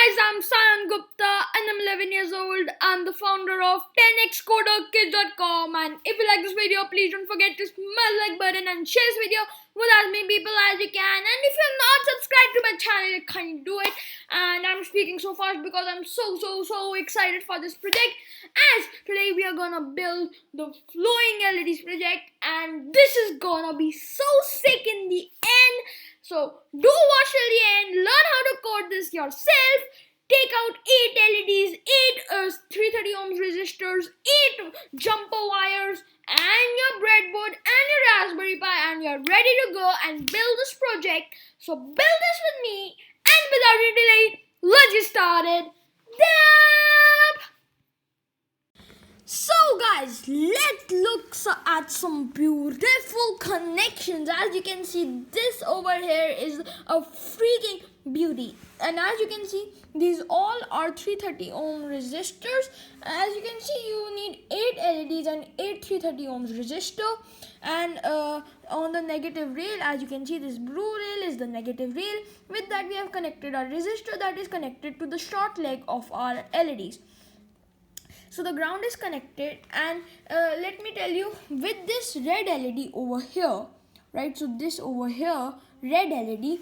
I'm Saion Gupta and I'm 11 years old. I'm the founder of 10xcoderkids.com, and if you like this video, please don't forget to smash the like button and share this video with as many people as you can. And if you're not subscribed to my channel, you can do it. And I'm speaking so fast because I'm so excited for this project, as today we are gonna build the flowing LEDs project, and this is gonna be so sick in the end. So do watch till the end, learn how to code this yourself. Take out 8 LEDs, 8 330 ohms resistors, 8 jumper wires, and your breadboard and your Raspberry Pi, and you're ready to go and build this project. So build this with me, and without any delay, let's get started. So guys, let's look at some beautiful connections. As you can see, this over here is a freaking beauty. And as you can see, these all are 330 ohm resistors. As you can see, you need 8 LEDs and 8 330 ohms resistor. And on the negative rail, as you can see, this blue rail is the negative rail. With that, we have connected our resistor that is connected to the short leg of our LEDs. So the ground is connected, and let me tell you, with this red LED over here, right? So this over here, red LED,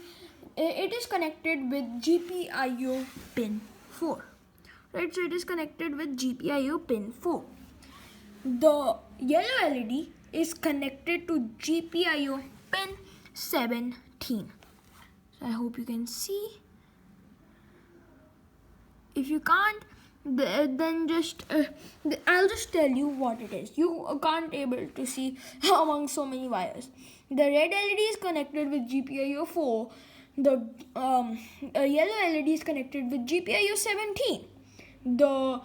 it is connected with GPIO pin 4, right? So it is connected with GPIO pin 4. The yellow LED is connected to GPIO pin 17. So I hope you can see. If you can't, then just I'll just tell you what it is. You can't able to see among so many wires. The red LED is connected with GPIO 4. The yellow LED is connected with GPIO 17. The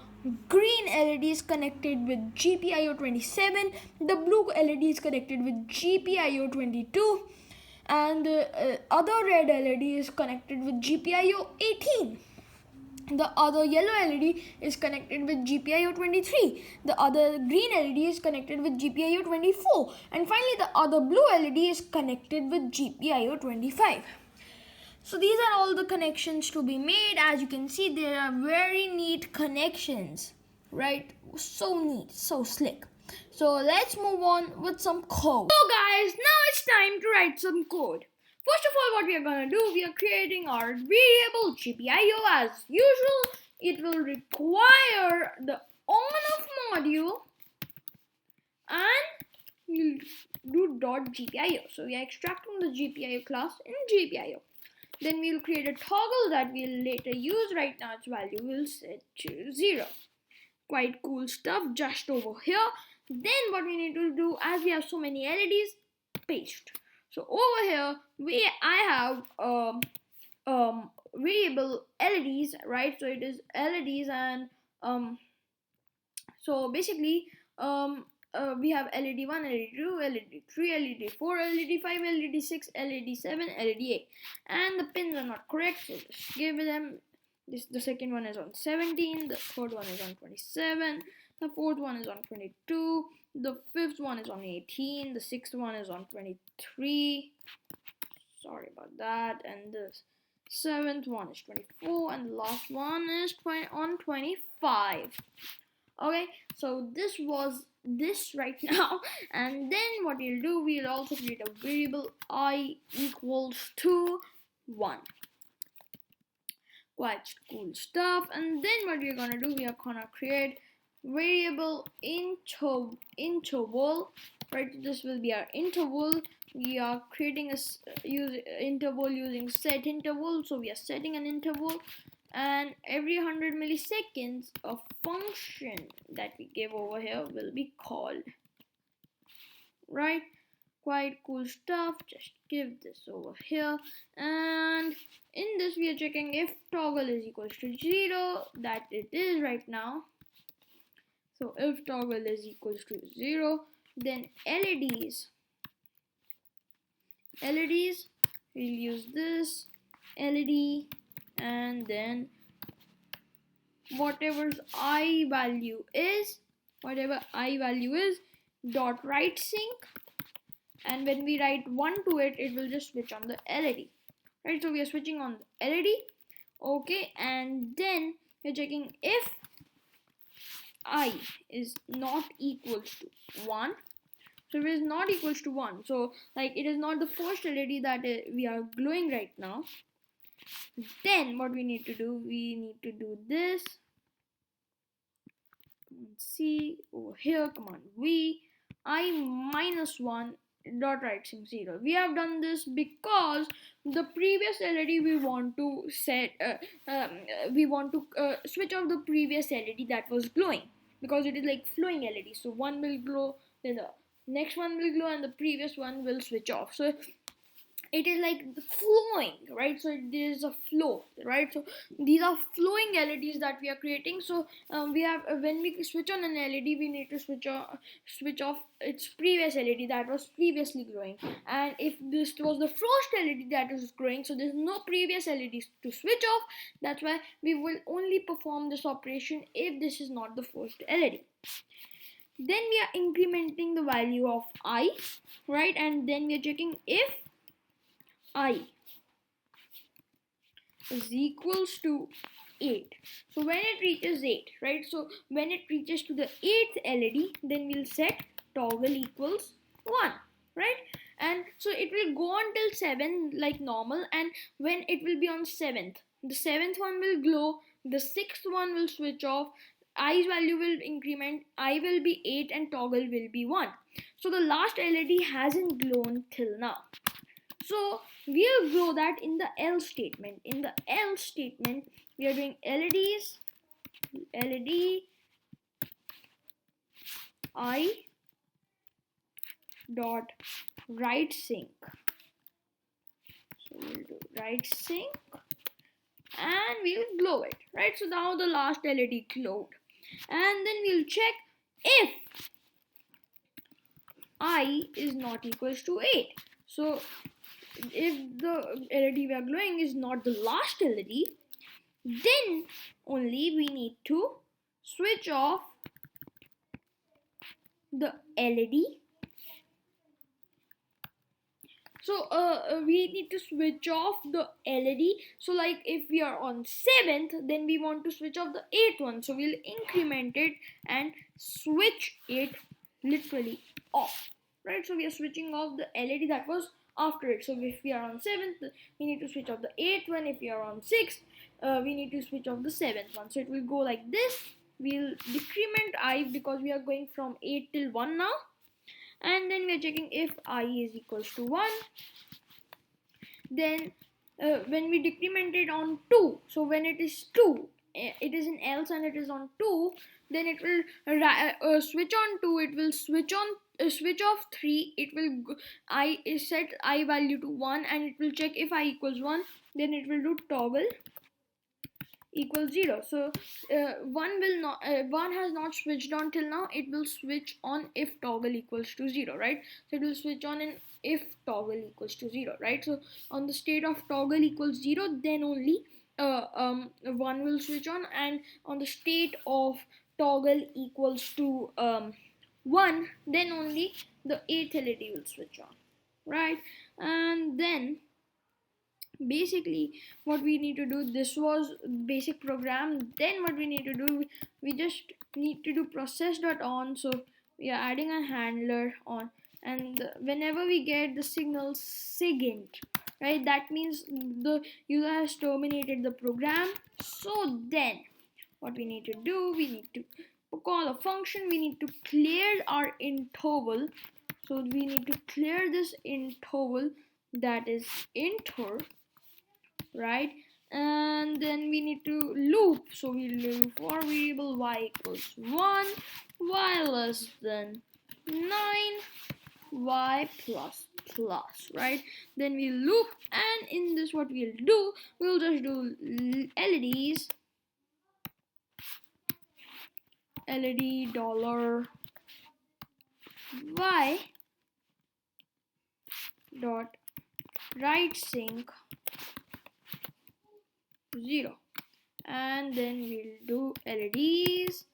green LED is connected with GPIO 27. The blue LED is connected with GPIO 22. And the other red LED is connected with GPIO 18. The other yellow LED is connected with GPIO 23. The other green LED is connected with GPIO 24. And finally, the other blue LED is connected with GPIO 25. So these are all the connections to be made. As you can see, there are very neat connections, right? So neat, so slick. So let's move on with some code. So guys, now it's time to write some code. First of all, what we are going to do, we are creating our variable GPIO as usual. It will require the onoff module, and we'll do .gpio. So we are extracting the GPIO class in GPIO. Then we'll create a toggle that we'll later use. Right now its value will set to 0. Quite cool stuff just over here. Then what we need to do, as we have so many LEDs, paste. So over here, I have variable LEDs, right? So it is LEDs, and so basically we have LED 1, LED 2, LED 3, LED 4, LED 5, LED 6, LED 7, LED 8, and the pins are not correct, so just give them this. The second one is on 17, the third one is on 27, the fourth one is on 22, the fifth one is on 18, the sixth one is on 23, sorry about that, and the seventh one is 24, and the last one is on 25. Okay, so this was this right now, and then what we'll do, we'll also create a variable I equals to 1. Quite cool stuff. And then what we're gonna do, we are gonna create variable interval, right? This will be our interval. We are creating a interval using set interval, so we are setting an interval, and every 100 milliseconds a function that we give over here will be called, right? Quite cool stuff. Just give this over here, and in this we are checking if toggle is equals to 0, that it is right now. So if toggle is equals to 0, then LEDs, we'll use this LED, and then whatever I value is, dot write sync, and when we write 1 to it, it will just switch on the LED, right? So we are switching on the LED. Okay, and then we're checking if I is not equals to 1. So if it is not equals to 1, so like it is not the first LED that we are glowing right now, then what we need to do this. Command C over here, command V, I minus 1 dot right sync 0. We have done this because the previous LED we want to set switch off the previous LED that was glowing, because it is like flowing LED. So one will glow, then the next one will glow, and the previous one will switch off. So it is like flowing, right? So there is a flow, right? So these are flowing LEDs that we are creating. So we have when we switch on an LED, we need to switch off its previous LED that was previously glowing. And if this was the first LED that is glowing, so there's no previous LEDs to switch off. That's why we will only perform this operation if this is not the first LED. Then we are incrementing the value of I, right? And then we are checking if I is equals to 8. So when it reaches 8, right? So when it reaches to the 8th LED, then we'll set toggle equals 1, right? And so it will go until 7 like normal, and when it will be on 7th, the 7th one will glow, the 6th one will switch off, I's value will increment, I will be 8 and toggle will be 1. So the last LED hasn't glown till now. So we'll grow that in the else statement. In the else statement, we are doing LEDs, LED I dot right sync. So we'll do right sync and we'll glow it, right? So now the last LED glowed, and then we'll check if I is not equals to 8. So if the LED we are glowing is not the last LED, then only we need to switch off the LED. So we need to switch off the LED. So like if we are on 7th, then we want to switch off the 8th one. So we'll increment it and switch it literally off, right? So we are switching off the LED that was after it. So if we are on 7th, we need to switch off the 8th one. If we are on 6th, we need to switch off the 7th one. So it will go like this. We'll decrement I because we are going from 8 till 1 now. And then we are checking if I is equals to 1. Then when we decrement it on 2, so when it is 2, it is in else and it is on 2, then it will switch on 2, it will switch off 3, it will set I value to 1, and it will check if I equals 1, then it will do toggle equals 0. So one has not switched on till now. It will switch on if toggle equals to 0, right? So it will switch on in if toggle equals to 0, right? So on the state of toggle equals 0, then only one will switch on, and on the state of toggle equals to 1, then only the 8th LED will switch on, right? And then basically what we need to do, this was basic program. Then what we need to do, we just need to do process.on. So we are adding a handler on, and whenever we get the signal SIGINT, right, that means the user has terminated the program. So then what we need to do, we need to call a function, we need to clear our interval. So we need to clear this interval, that is inter, right? And then we need to loop. So we loop for variable y equals 1, y less than 9, y plus plus, right? Then we loop, and in this what we'll do, we'll just do LEDs, LED dollar y dot right sync 0, and then we'll do LEDs,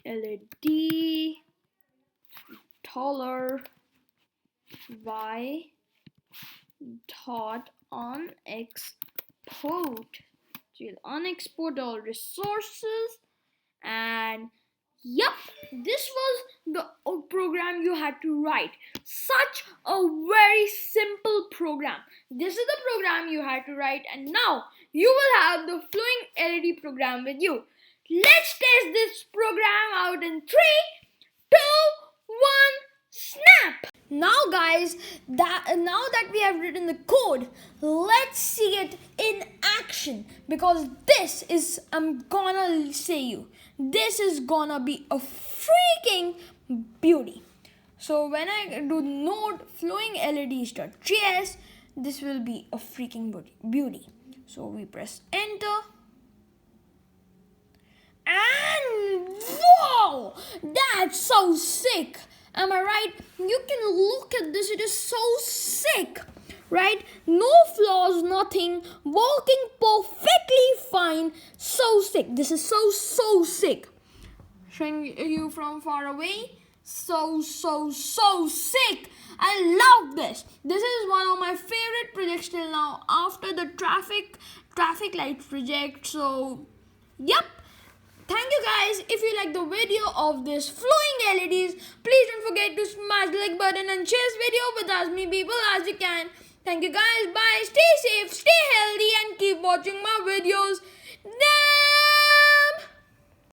LED dollar y dot on x import. So you'll unexport all resources, and yep, this was the program you had to write. Such a very simple program. This is the program you had to write, and now you will have the flowing LED program with you. Let's test this program out in 3, 2, 1, snap! Now guys, now that we have written the code, let's see it in action, because this is, I'm gonna say you, this is gonna be a freaking beauty. So when I do node flowing LEDs.js, this will be a freaking beauty. So we press enter. And whoa, that's so sick. Am I right? You can look at this, it is so sick, right? No flaws, nothing, working perfectly fine. So sick. This is so sick. Showing you from far away. So sick. I love this. This is one of my favorite projects till now after the traffic light project. So yep. Thank you guys. If you like the video of this flowing LEDs, please don't forget to smash the like button and share this video with as many people as you can. Thank you guys. Bye. Stay safe, stay healthy, and keep watching my videos.